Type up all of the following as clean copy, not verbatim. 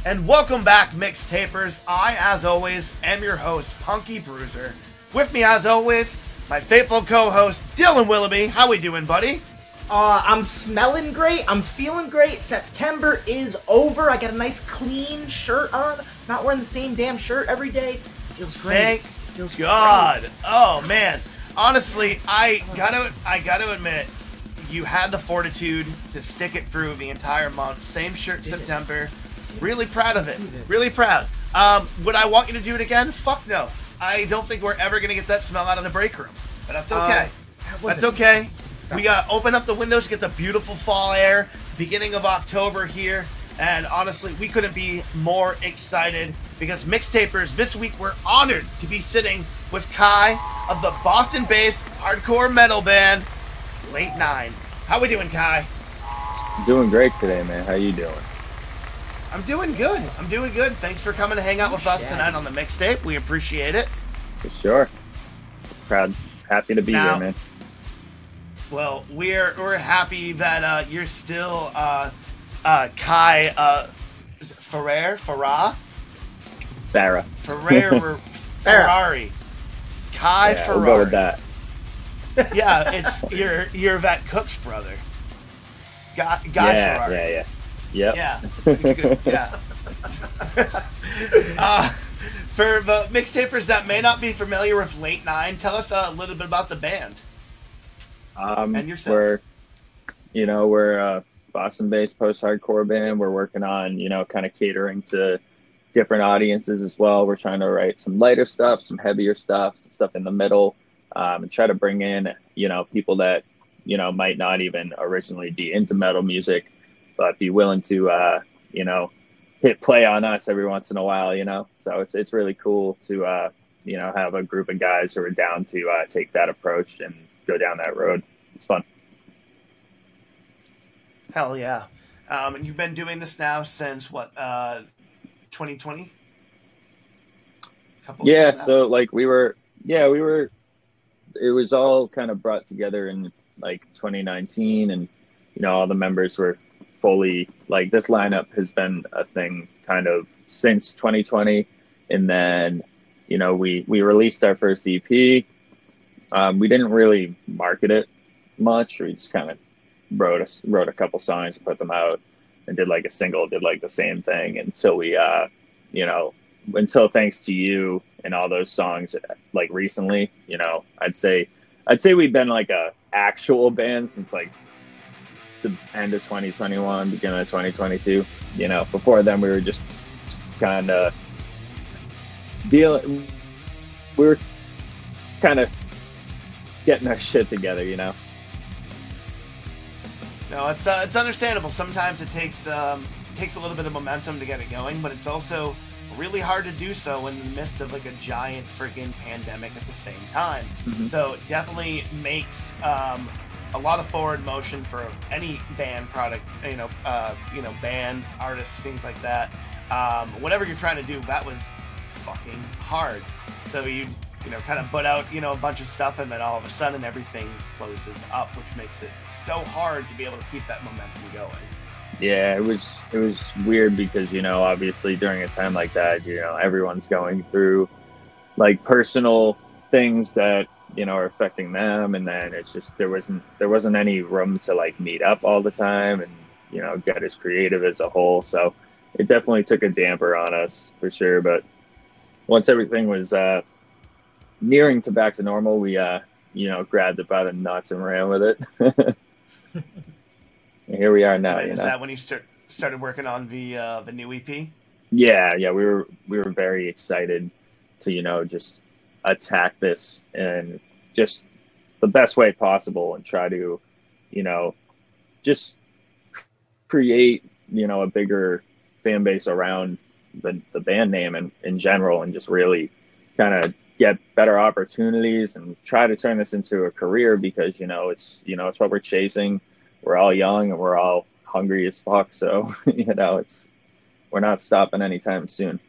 And welcome back, Mixtapers. I, as always, am your host, Punky Bruiser. With me, as always, my faithful co-host, Dylan Willoughby. How we doing, buddy? I'm smelling great. I'm feeling great. September is over. I got a nice clean shirt on. Not wearing the same damn shirt every day. Feels great. Feels God. Great. Oh man. Honestly, I gotta admit, you had the fortitude to stick it through the entire month. Same shirt, September. Really proud of it. Really proud. Would I want you to do it again? Fuck no. I don't think we're ever gonna get that smell out of the break room. But that's okay. That's okay. We got to open up the windows, get the beautiful fall air. Beginning of October here. And honestly, we couldn't be more excited because Mixtapers, this week we're honored to be sitting with Ky of the Boston-based hardcore metal band Late Nine. How we doing, Ky? Doing great today, man. How you doing? I'm doing good. Thanks for coming to hang out with us tonight on the Mixtape. We appreciate it. For sure. Proud, happy to be here, man. Well, we're happy that you're still Ky Farrar. Ferrari. Ky Farrar. We'll go with that. Yeah, it's you're that Cook's brother. Guy Farrar. Yeah. Yep. Yeah, it's good. Yeah. For the Mixtapers that may not be familiar with Late Nine, tell us a little bit about the band. And yourself. We're a Boston-based post-hardcore band. We're working on, kind of catering to different audiences as well. We're trying to write some lighter stuff, some heavier stuff, some stuff in the middle, and try to bring in, people that, might not even originally be into metal music, but be willing to, hit play on us every once in a while, So it's really cool to, have a group of guys who are down to take that approach and go down that road. It's fun. Hell yeah. And you've been doing this now since 2020? Yeah, so it was all kind of brought together in 2019, and all the members were fully this lineup has been a thing kind of since 2020, and then we released our first EP. We didn't really market it much. We just kind of wrote a couple songs, put them out, and did a single, did the same thing until we, until Thanks to You and all those songs, recently, I'd say we've been a actual band since the end of 2021, beginning of 2022. Before then we were just kind of we were kind of getting our shit together, No, it's understandable. Sometimes it takes a little bit of momentum to get it going, but it's also really hard to do so in the midst of a giant freaking pandemic at the same time. Mm-hmm. So it definitely makes a lot of forward motion for any band product, band artists, things like that. Whatever you're trying to do, that was fucking hard. So you kind of put out, a bunch of stuff, and then all of a sudden everything closes up, which makes it so hard to be able to keep that momentum going. Yeah, it was weird because, obviously during a time like that, everyone's going through personal things that, are affecting them. And then it's just, there wasn't any room to meet up all the time and, get as creative as a whole. So it definitely took a damper on us for sure. But once everything was, nearing to back to normal, we grabbed it by the nuts and ran with it. And here we are now. Is that when you started working on the new EP? Yeah, we were very excited to just attack this and just the best way possible and try to just create a bigger fan base around the band name and in general, and just really kind of get better opportunities and try to turn this into a career, because it's what we're chasing. We're all young and we're all hungry as fuck, so we're not stopping anytime soon.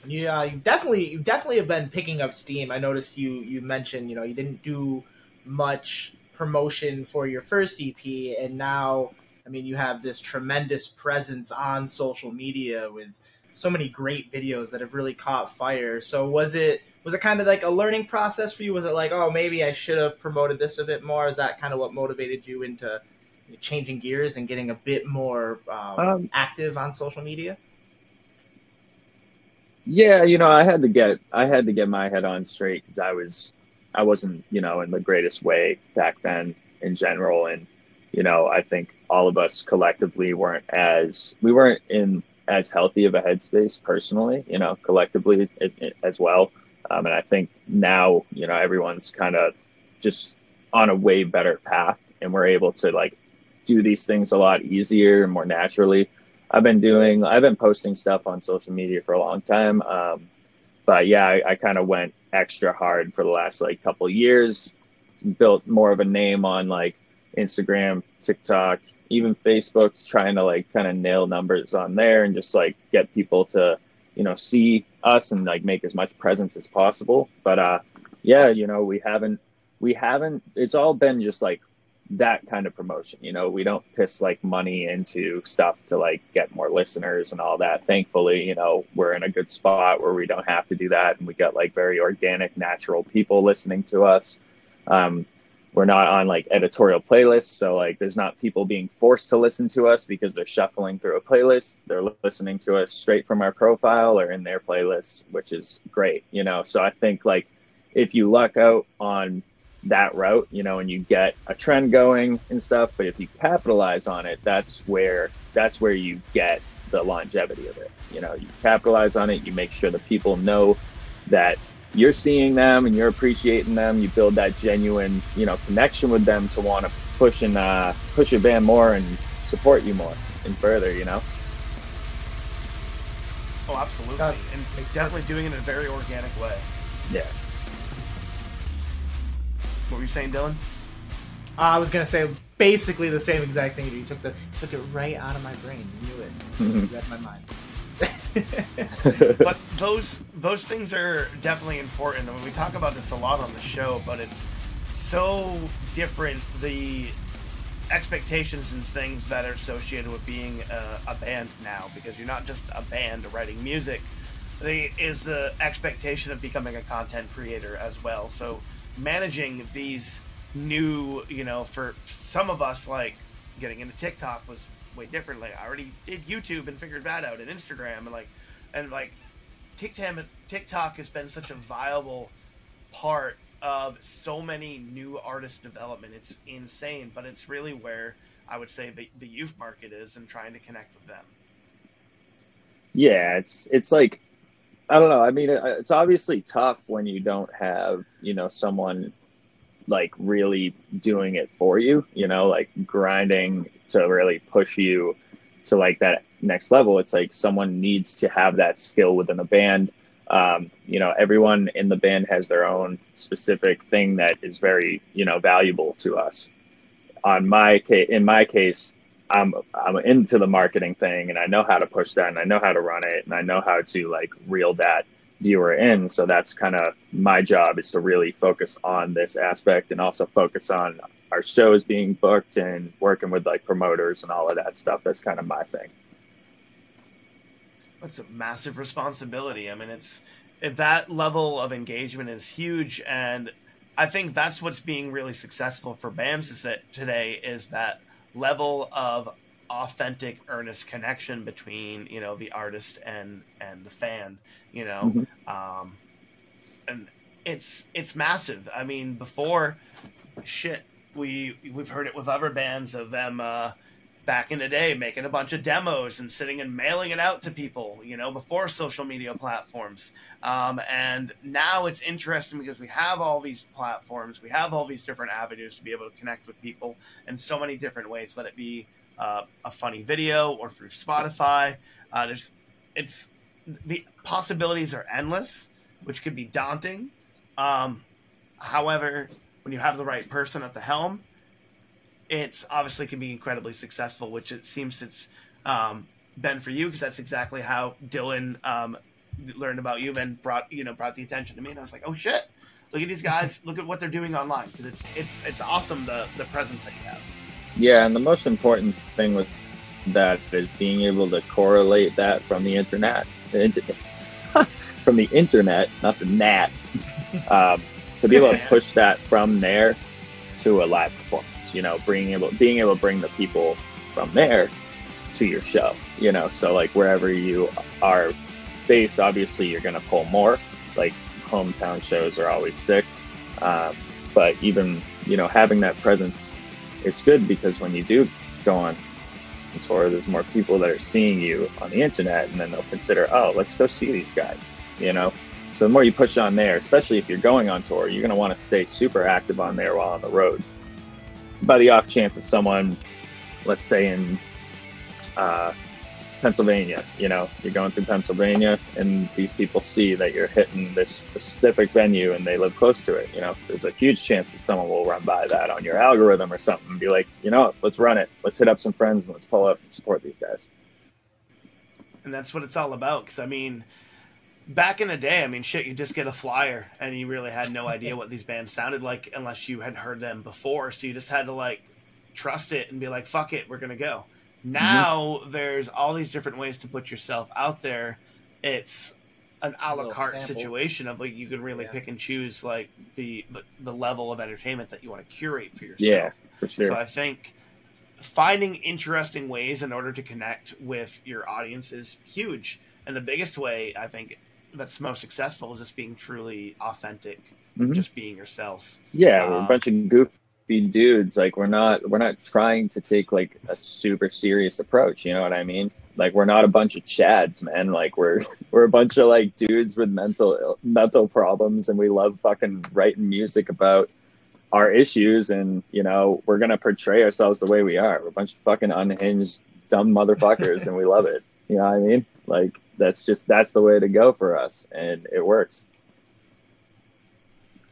Yeah, you definitely have been picking up steam. I noticed you mentioned you didn't do much promotion for your first EP, and now I mean, you have this tremendous presence on social media with so many great videos that have really caught fire. So was it kind of like a learning process for you? Was it like, oh, maybe I should have promoted this a bit more? Is that kind of what motivated you into changing gears and getting a bit more active on social media? Yeah, you know, I had to get my head on straight because I wasn't, you know, in the greatest way back then in general. And, you know, I think all of us collectively weren't in as healthy of a headspace personally, you know, collectively as well. And I think now, you know, everyone's kind of just on a way better path, and we're able to like do these things a lot easier and more naturally. I've been posting stuff on social media for a long time. But yeah, I kind of went extra hard for the last like couple of years, built more of a name on like Instagram, TikTok, even Facebook, trying to like kind of nail numbers on there and just like get people to, you know, see us and like make as much presence as possible. But yeah, you know, we haven't, it's all been just like that kind of promotion. You know, we don't piss like money into stuff to like get more listeners and all that. Thankfully, you know, we're in a good spot where we don't have to do that, and we got like very organic, natural people listening to us. We're not on like editorial playlists, so like there's not people being forced to listen to us because they're shuffling through a playlist. They're listening to us straight from our profile or in their playlists, which is great, you know. So I think like if you luck out on that route, you know, and you get a trend going and stuff, but if you capitalize on it, that's where you get the longevity of it. You know, you capitalize on it, you make sure the people know that you're seeing them and you're appreciating them. You build that genuine, you know, connection with them to want to push your band more and support you more and further, you know. Oh, absolutely. And definitely doing it in a very organic way. Yeah. What were you saying, Dylan? I was gonna say basically the same exact thing. You took it right out of my brain. You knew it. You read my mind. But those things are definitely important. I mean, we talk about this a lot on the show, but it's so different, the expectations and things that are associated with being a band now, because you're not just a band writing music. There is the expectation of becoming a content creator as well. So managing these new, you know, for some of us, like getting into TikTok was way different. Like I already did YouTube and figured that out, and Instagram, and like TikTok has been such a viable part of so many new artist development. It's insane, but it's really where I would say the youth market is, and trying to connect with them. Yeah, it's like, I don't know. I mean, it's obviously tough when you don't have, you know, someone like really doing it for you, you know, like grinding to really push you to like that next level. It's like someone needs to have that skill within a band. You know, everyone in the band has their own specific thing that is very, you know, valuable to us. In my case, I'm into the marketing thing, and I know how to push that, and I know how to run it, and I know how to like reel that viewer in. So that's kind of my job, is to really focus on this aspect, and also focus on our shows being booked and working with like promoters and all of that stuff. That's kind of my thing. That's a massive responsibility. I mean, that level of engagement is huge, and I think that's what's being really successful for bands today, is that level of authentic, earnest connection between, you know, the artist and the fan, you know. Mm-hmm. And it's massive. I mean, before, we've heard it with other bands of them back in the day making a bunch of demos and sitting and mailing it out to people, you know, before social media platforms. And now it's interesting because we have all these platforms, we have all these different avenues to be able to connect with people in so many different ways, let it be a funny video or through Spotify. The possibilities are endless, which could be daunting. However, when you have the right person at the helm, it's obviously can be incredibly successful, which it seems it's been for you, because that's exactly how Dylan learned about you and brought the attention to me. And I was like, oh shit, look at these guys, look at what they're doing online, because it's awesome, the presence that you have. Yeah, and the most important thing with that is being able to correlate that from the internet, from the internet, not the nat, to be able to push that from there to a live performance. You know, being able to bring the people from there to your show. You know, so like wherever you are based, obviously you're going to pull more. Like hometown shows are always sick, but even, you know, having that presence, it's good because when you do go on tour, there's more people that are seeing you on the internet, and then they'll consider, oh, let's go see these guys, you know? So the more you push on there, especially if you're going on tour, you're going to want to stay super active on there while on the road. By the off chance of someone, let's say in Pennsylvania, you know, you're going through Pennsylvania and these people see that you're hitting this specific venue and they live close to it, you know, there's a huge chance that someone will run by that on your algorithm or something and be like, you know, let's run it. Let's hit up some friends and let's pull up and support these guys. And that's what it's all about. Because, I mean, back in the day, I mean, shit, you just get a flyer and you really had no idea what these bands sounded like unless you had heard them before. So you just had to, like, trust it and be like, fuck it, we're going to go. Now there's all these different ways to put yourself out there. It's an a la carte situation of like you can really pick and choose like the level of entertainment that you want to curate for yourself. Yeah, for sure. So I think finding interesting ways in order to connect with your audience is huge. And the biggest way I think that's most successful is just being truly authentic, just being yourselves. Yeah, we're a bunch of goofy dudes. Like we're not trying to take like a super serious approach, you know what I mean? Like we're not a bunch of chads, man. Like we're a bunch of like dudes with mental problems, and we love fucking writing music about our issues, and you know, we're gonna portray ourselves the way we are. We're a bunch of fucking unhinged dumb motherfuckers and we love it. You know what I mean? Like that's the way to go for us, and it works.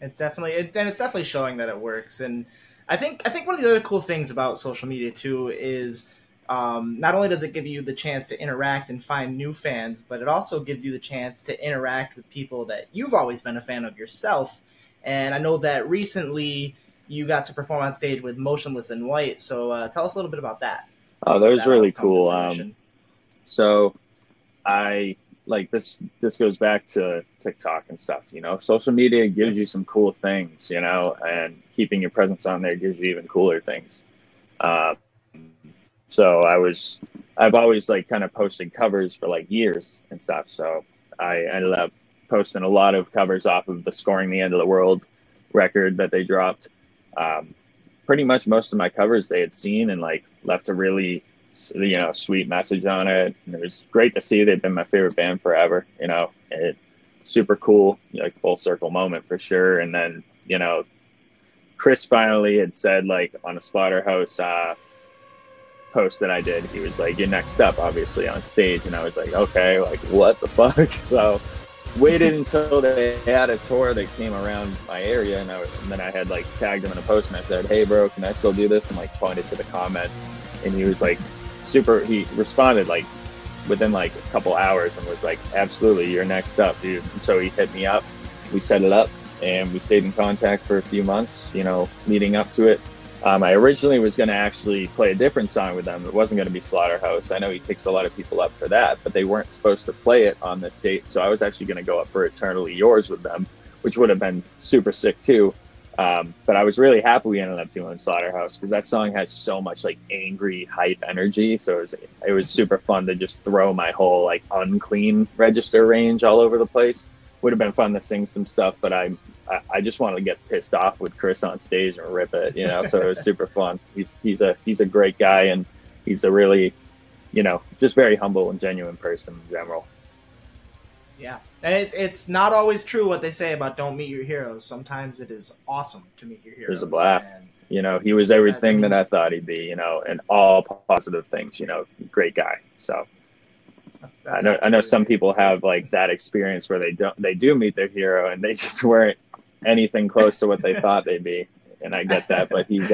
It's definitely showing that it works. And I think one of the other cool things about social media too is not only does it give you the chance to interact and find new fans, but it also gives you the chance to interact with people that you've always been a fan of yourself. And I know that recently you got to perform on stage with Motionless in White. So tell us a little bit about that. Oh, that was really cool. So I like this goes back to TikTok and stuff, you know, social media gives you some cool things, you know, and keeping your presence on there gives you even cooler things. So I've always like kind of posted covers for like years and stuff. So I ended up posting a lot of covers off of the Scoring the End of the World record that they dropped. Pretty much most of my covers they had seen and like left a really, you know, sweet message on it. And it was great to see. They've been my favorite band forever, you know, super cool, you know, like full circle moment for sure. And then, you know, Chris finally had said like on a Slaughterhouse post that I did, he was like, you're next up obviously on stage. And I was like, okay, like what the fuck? So waited until they had a tour that came around my area, and then I had like tagged him in a post and I said, hey bro, can I still do this? And like pointed to the comment, and he was like he responded like within like a couple hours and was like, absolutely, you're next up, dude. And so he hit me up, we set it up, and we stayed in contact for a few months, you know, leading up to it. I originally was going to actually play a different song with them. It wasn't going to be Slaughterhouse. I know he takes a lot of people up for that, but they weren't supposed to play it on this date. So I was actually going to go up for Eternally Yours with them, which would have been super sick too. But I was really happy we ended up doing Slaughterhouse because that song has so much like angry hype energy. So it was super fun to just throw my whole like unclean register range all over the place. Would have been fun to sing some stuff, but I just wanted to get pissed off with Chris on stage and rip it, you know. So it was super fun. He's a great guy, and he's a really, you know, just very humble and genuine person in general. Yeah, and it's not always true what they say about don't meet your heroes. Sometimes it is awesome to meet your heroes. It was a blast. And you know, he was everything that I thought he'd be, you know, and all positive things, you know, great guy. So I know some people have like that experience where they do meet their hero and they just weren't anything close to what they thought they'd be. And I get that, but he's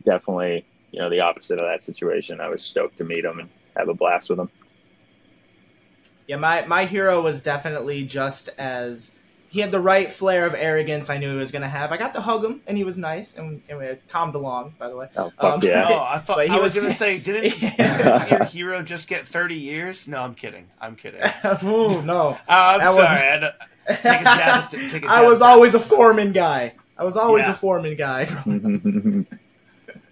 definitely, you know, the opposite of that situation. I was stoked to meet him and have a blast with him. Yeah, my hero was definitely just as he had the right flair of arrogance I knew he was going to have. I got to hug him, and he was nice. And it's Tom DeLonge, by the way. Oh, fuck yeah. Oh, I thought I was going to say, didn't your hero just get 30 years? No, I'm kidding. I'm kidding. Ooh, no. I'm sorry. I was always a Foreman guy. A Foreman guy.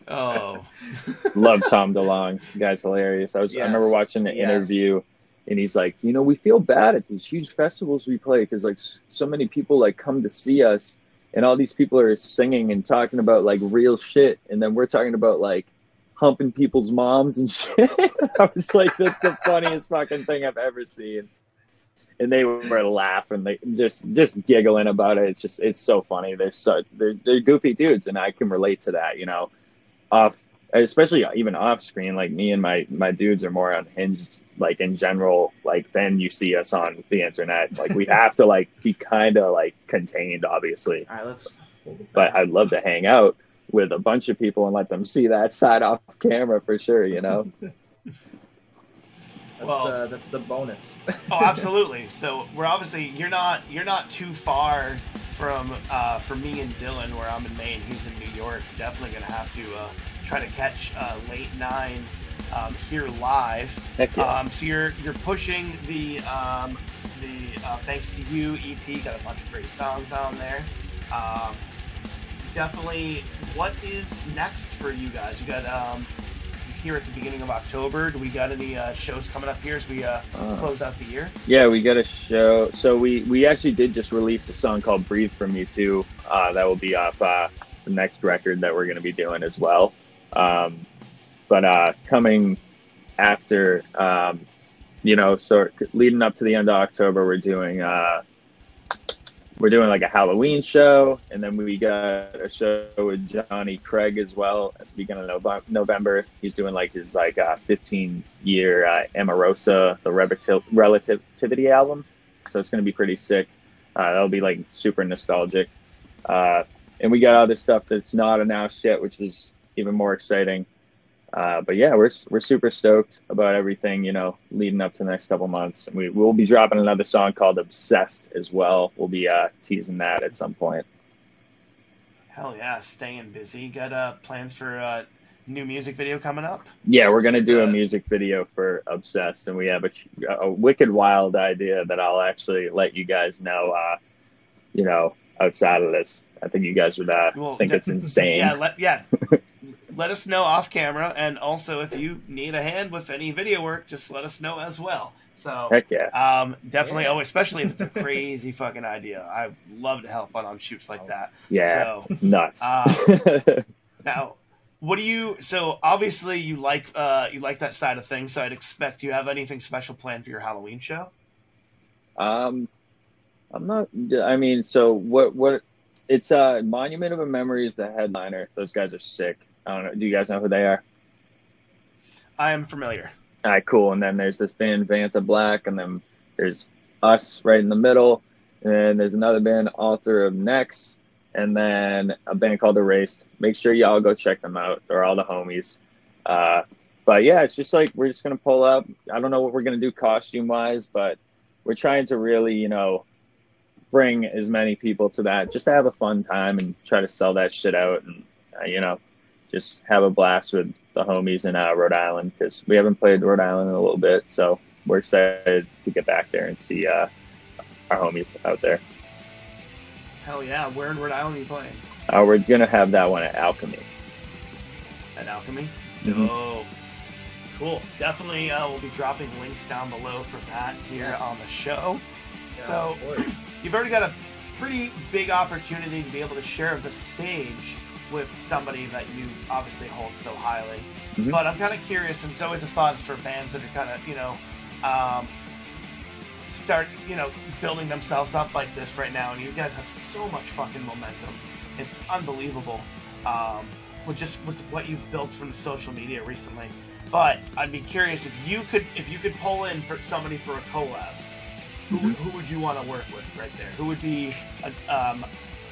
Oh. Love Tom DeLonge. The guy's hilarious. I remember watching the interview, and he's like, you know, we feel bad at these huge festivals we play because like so many people like come to see us, and all these people are singing and talking about like real shit, and then we're talking about like humping people's moms and shit. I was like, that's the funniest fucking thing I've ever seen. And they were laughing, they just giggling about it. It's so funny. They're goofy dudes, and I can relate to that, you know. Especially even off screen, like me and my dudes are more unhinged, like in general, like than you see us on the internet. Like we have to like be kind of like contained, obviously. All right, but I'd love to hang out with a bunch of people and let them see that side off camera for sure, you know. That's the bonus. Oh, absolutely. So we're obviously you're not too far from me and Dylan, where I'm in Maine. He's in New York. Definitely gonna have to try to catch late 9 here live. Heck yeah. So you're pushing the Thanks to You EP. Got a bunch of great songs on there. Definitely. What is next for you guys? You got here at the beginning of October. Do we got any shows coming up here as we close out the year? Yeah, we got a show. So we actually did just release a song called Breathe From You Too. That will be off the next record that we're going to be doing as well. But coming after, so leading up to the end of October, we're doing like a Halloween show, and then we got a show with Johnny Craig as well at the beginning of November. He's doing like his 15-year Amorosa, the Relativity album. So it's going to be pretty sick. That'll be like super nostalgic. And we got other stuff that's not announced yet, which is even more exciting. But yeah, we're super stoked about everything, you know, leading up to the next couple months. And we'll be dropping another song called Obsessed as well. We'll be teasing that at some point. Hell yeah, staying busy. Got plans for a new music video coming up? Yeah, we're going to do a music video for Obsessed, and we have a wicked wild idea that I'll actually let you guys know, outside of this. I think you guys would think it's insane. Let us know off camera, and also if you need a hand with any video work, just let us know as well. So, heck yeah. Definitely, especially if it's a crazy fucking idea. I'd love to help on shoots like that. Yeah, so, it's nuts. Now, so obviously you like that side of things, so I'd expect you have anything special planned for your Halloween show? What it's Monument of a Memory is the headliner. Those guys are sick. I don't know. Do you guys know who they are? I am familiar. All right, cool. And then there's this band, Vanta Black, and then there's us right in the middle. And then there's another band, Altar of Necks, and then a band called Erased. Make sure y'all go check them out. They're all the homies. But yeah, it's just like we're just going to pull up. I don't know what we're going to do costume-wise, but we're trying to really, bring as many people to that just to have a fun time and try to sell that shit out and, just have a blast with the homies in Rhode Island, because we haven't played Rhode Island in a little bit. So we're excited to get back there and see our homies out there. Hell yeah. Where in Rhode Island are you playing? We're going to have that one at Alchemy. At Alchemy? Mm-hmm. Oh, cool. Definitely we'll be dropping links down below for that here on the show. Yeah, so you've already got a pretty big opportunity to be able to share the stage with somebody that you obviously hold so highly. Mm-hmm. But I'm kind of curious, and it's always a thought for bands that are kind of, start, building themselves up like this right now, and you guys have so much fucking momentum. It's unbelievable with what you've built from the social media recently. But I'd be curious if you could pull in for somebody for a collab. Who would you want to work with right there? Who would be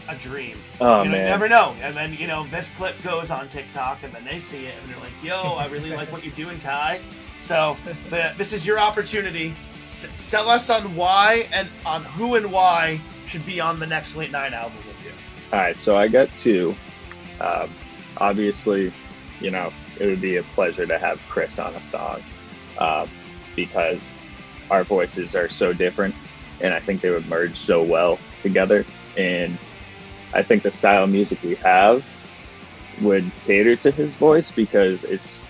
a dream? Oh, man. You never know. And then, this clip goes on TikTok, and then they see it, and they're like, yo, I really like what you're doing, Ky. So this is your opportunity. Sell us on why and on who and why should be on the next Late 9 album with you? All right, so I got two. Obviously, you know, it would be a pleasure to have Chris on a song because our voices are so different, and I think they would merge so well together. And I think the style of music we have would cater to his voice because it's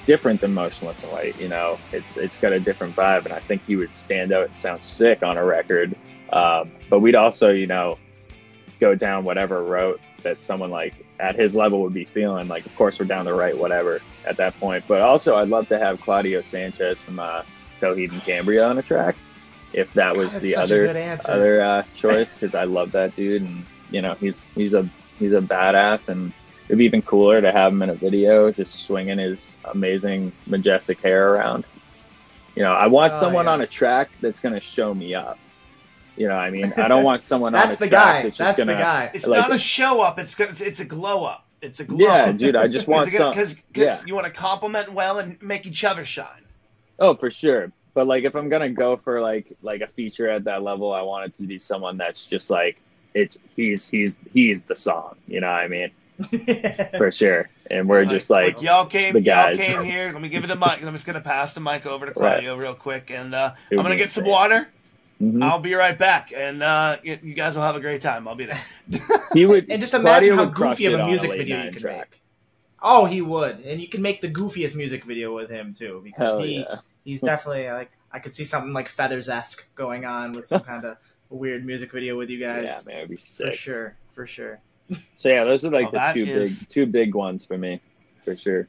different than Motionless in White. You know, it's got a different vibe, and I think he would stand out and sound sick on a record. But we'd also, you know, go down whatever route that someone like at his level would be feeling. Like, of course, we're down the right whatever at that point. But also, I'd love to have Claudio Sanchez from Coheed and Cambria on a track, if that was the other choice, because I love that dude, and you know, he's a badass, and it'd be even cooler to have him in a video, just swinging his amazing, majestic hair around. You know, I want someone on a track that's going to show me up. You know, I mean, I don't want someone on a track that's just going to... It's like, not a show up, it's a glow up. It's a glow up. Yeah, dude, I just want some... Because you want to compliment well and make each other shine. Oh, for sure. But, like, if I'm going to go for, like a feature at that level, I want it to be someone that's just, like, he's the song. You know what I mean? For sure. And we're just like y'all came guys. Here. Let me give it a mic. I'm just going to pass the mic over to Claudio real quick. And I'm going to get some water. Mm-hmm. I'll be right back, and you guys will have a great time. I'll be there. He would, and just imagine how goofy of a music video you could make. Oh, he would, and you can make the goofiest music video with him too, because he's definitely like, I could see something like Feathers-esque going on with some kind of weird music video with you guys. Yeah, man, it'd be sick. For sure. So yeah, those are like the two big ones for me, for sure.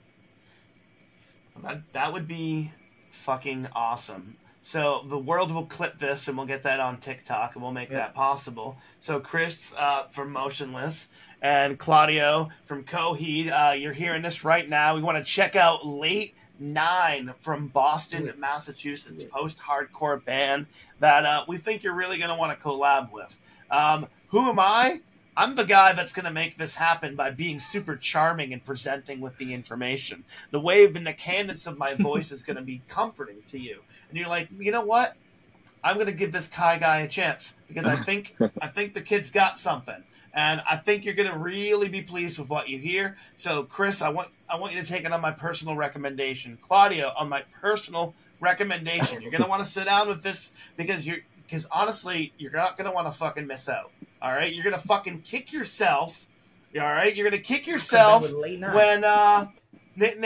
That would be fucking awesome. So the world will clip this, and we'll get that on TikTok, and we'll make that possible. So Chris from Motionless and Claudio from Coheed, you're hearing this right now. We want to check out Late 9 from Boston, Massachusetts, post-hardcore band that we think you're really going to want to collab with. Who am I? I'm the guy that's going to make this happen by being super charming and presenting with the information. The wave and the cadence of my voice is going to be comforting to you. And you're like, you know what? I'm going to give this Ky guy a chance because I think the kid's got something. And I think you're going to really be pleased with what you hear. So, Chris, I want you to take it on my personal recommendation. Claudio, on my personal recommendation. You're going to want to sit down with this because honestly, you're not going to want to fucking miss out. All right? You're going to fucking kick yourself. All right? You're going to kick yourself when when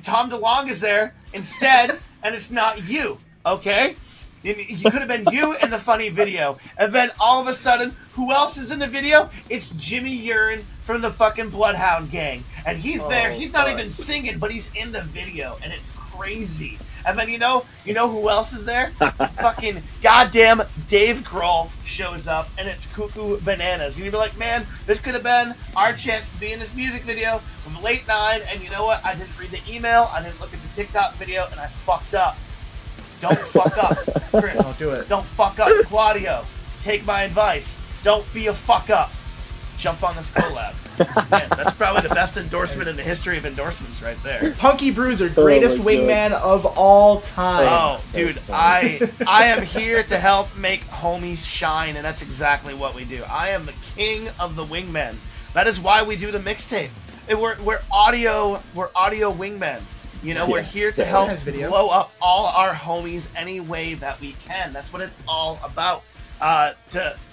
Tom DeLonge is there instead, and it's not you, okay? You could have been you in the funny video, and then all of a sudden, who else is in the video? It's Jimmy Urine from the fucking Bloodhound Gang, and he's there. He's not even singing, but he's in the video, and it's crazy. And then you know who else is there? Fucking goddamn Dave Grohl shows up, and it's cuckoo bananas. And you'd be like, man, this could have been our chance to be in this music video with Late 9. And you know what? I didn't read the email, I didn't look at the TikTok video, and I fucked up. Don't fuck up, Chris. Don't do it. Don't fuck up, Claudio. Take my advice. Don't be a fuck up. Jump on this collab. Man, that's probably the best endorsement in the history of endorsements right there. Punky Bruiser, greatest wingman of all time. Oh, dude, I am here to help make homies shine, and that's exactly what we do. I am the king of the wingmen. That is why we do the mixtape. We're audio wingmen. You know, we're here to help blow up all our homies any way that we can. That's what it's all about.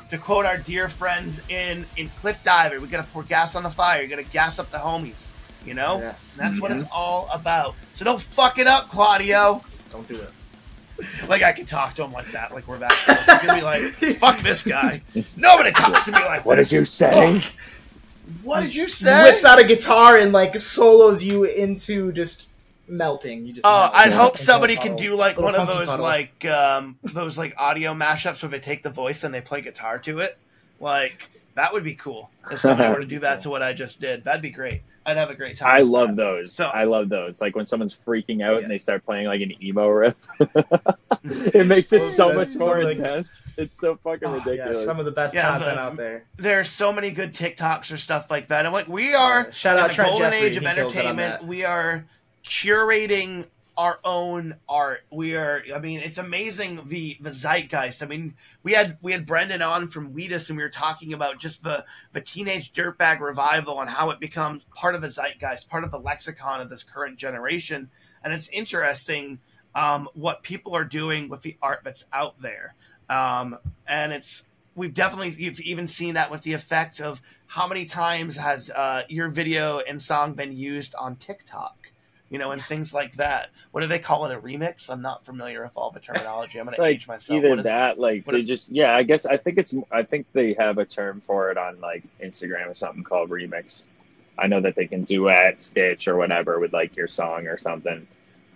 To quote our dear friends in Cliff Diver, we gotta pour gas on the fire. You gotta gas up the homies. You know? Yes. That's what it's all about. So don't fuck it up, Claudio. Don't do it. Like I can talk to him like that, like we're that close. He's gonna be like, fuck this guy. Nobody talks to me like what this. Did you say? Fuck. What did you say? Whips out a guitar and like solos you into just melting. You just I'd hope somebody can do like one of those like audio mashups where they take the voice and they play guitar to it. Like that would be cool. If somebody were to do that to what I just did, that'd be great. I'd have a great time. I love those. I love those. Like when someone's freaking out and they start playing like an emo riff. It makes it so much more intense. It's so fucking ridiculous. Yeah, some of the best content out there. There are so many good TikToks or stuff like that. And like we are shout out in the golden age of entertainment. We are curating our own art. I mean, it's amazing the zeitgeist. I mean, we had Brendan on from Wheatus, and we were talking about just the teenage dirtbag revival and how it becomes part of the zeitgeist, part of the lexicon of this current generation. And it's interesting what people are doing with the art that's out there. And you've even seen that with the effect of how many times has your video and song been used on TikTok, and things like that. What do they call it? A remix? I'm not familiar with all the terminology. I'm going to age myself. Either I think they have a term for it on like Instagram or something called remix. I know that they can duet, stitch, or whatever with like your song or something.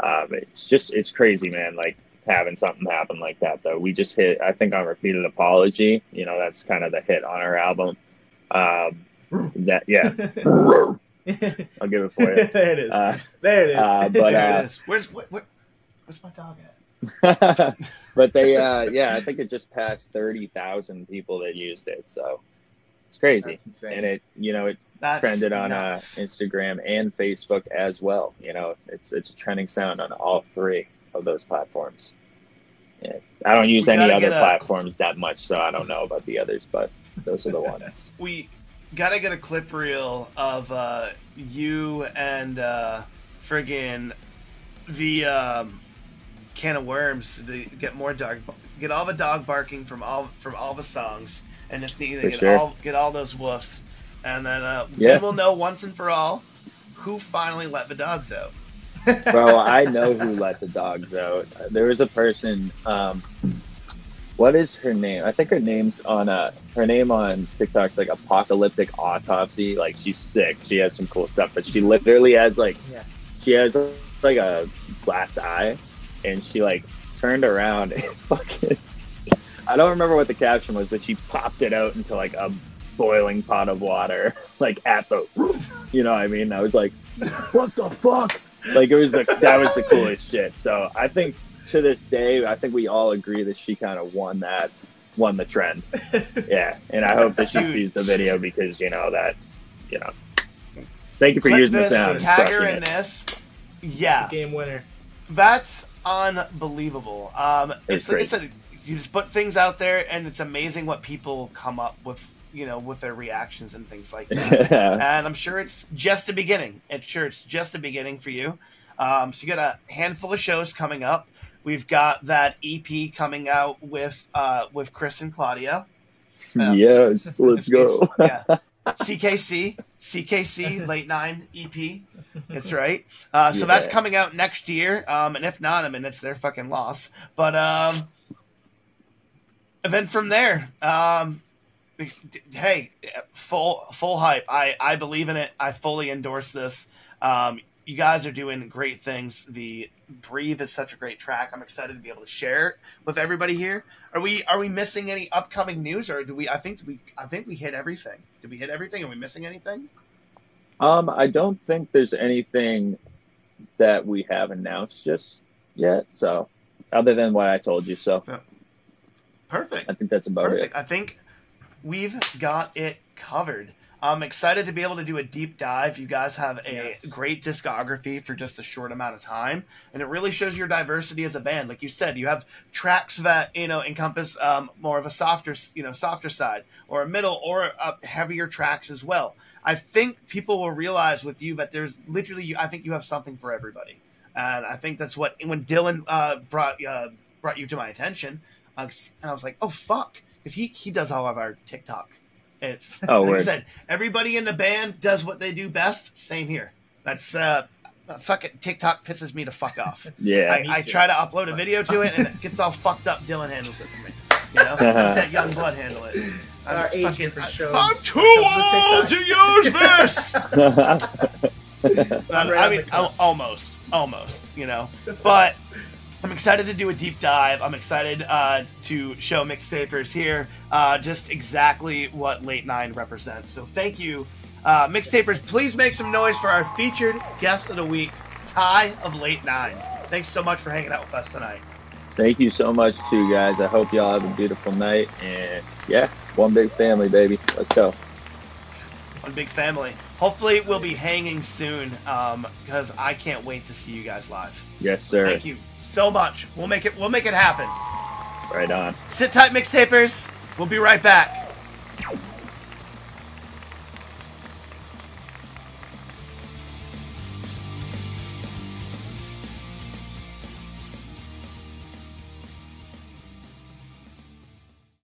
It's crazy, man. Like having something happen like that, though. We just hit, I think, on Repeated Apology. That's kind of the hit on our album. I'll give it for you. There it is. There it is. There it is. Where's my dog at? But they, I think it just passed 30,000 people that used it. So it's crazy. That's insane. And it trended on Instagram and Facebook as well. It's a trending sound on all three of those platforms. Yeah. I don't use any other platforms that much, so I don't know about the others, but those are the ones. We gotta get a clip reel of you and friggin' the Can of Worms to get more get all the dog barking from all the songs, and just need to get all those woofs, and then we'll know once and for all who finally let the dogs out. Bro, I know who let the dogs out. There was a person. What is her name? I think her name on TikTok's like Apocalyptic Autopsy. Like, she's sick. She has some cool stuff, but she literally has she has like a glass eye, and she like turned around and fucking. I don't remember what the caption was, but she popped it out into like a boiling pot of water, like at the. You know what I mean? I was like, what the fuck? Like that was the coolest shit. So I think to this day, I think we all agree that she kind of won the trend. Yeah, and I hope that she sees the video because Thank you for using the sound. Tag her in this. Yeah, it's a game winner. That's unbelievable. It's like I said, you just put things out there, and it's amazing what people come up with. With their reactions and things like that. And I'm sure it's just the beginning. It's just the beginning for you. So you got a handful of shows coming up. We've got that EP coming out with Chris and Claudia. Yes, let's go. Yeah. CKC Late 9 EP. That's right. So that's coming out next year. And if not, I mean, it's their fucking loss. But and then from there, hey, full hype. I believe in it. I fully endorse this. You guys are doing great things. The Breathe is such a great track. I'm excited to be able to share it with everybody here. Are we missing any upcoming news, or do we? I think we hit everything. Did we hit everything? Are we missing anything? I don't think there's anything that we have announced just yet. So, other than what I told you, so perfect. I think that's about it. I think we've got it covered. I'm excited to be able to do a deep dive. You guys have a great discography for just a short amount of time, and it really shows your diversity as a band. Like you said, you have tracks that encompass more of a softer side, or a middle, or heavier tracks as well. I think people will realize with you that there's literally, I think you have something for everybody, and I think that's what when Dylan brought you to my attention, and I was like, oh fuck, because he does all of our TikTok. It's like I said, everybody in the band does what they do best. Same here. That's fucking TikTok pisses me the fuck off. Yeah, I try to upload a video to it and it gets all fucked up. Dylan handles it for me. Let that young blood handle it. I'm too old to use this. I mean, almost, but. I'm excited to do a deep dive. I'm excited to show Mixtapers here just exactly what Late 9 represents. So thank you, Mixtapers. Please make some noise for our featured guest of the week, Ky of Late 9. Thanks so much for hanging out with us tonight. Thank you so much, too, guys. I hope y'all have a beautiful night. And, yeah, one big family, baby. Let's go. One big family. Hopefully we'll be hanging soon, because I can't wait to see you guys live. Yes, sir. Thank you so much. We'll make it happen. Right on. Sit tight, mixtapers. We'll be right back.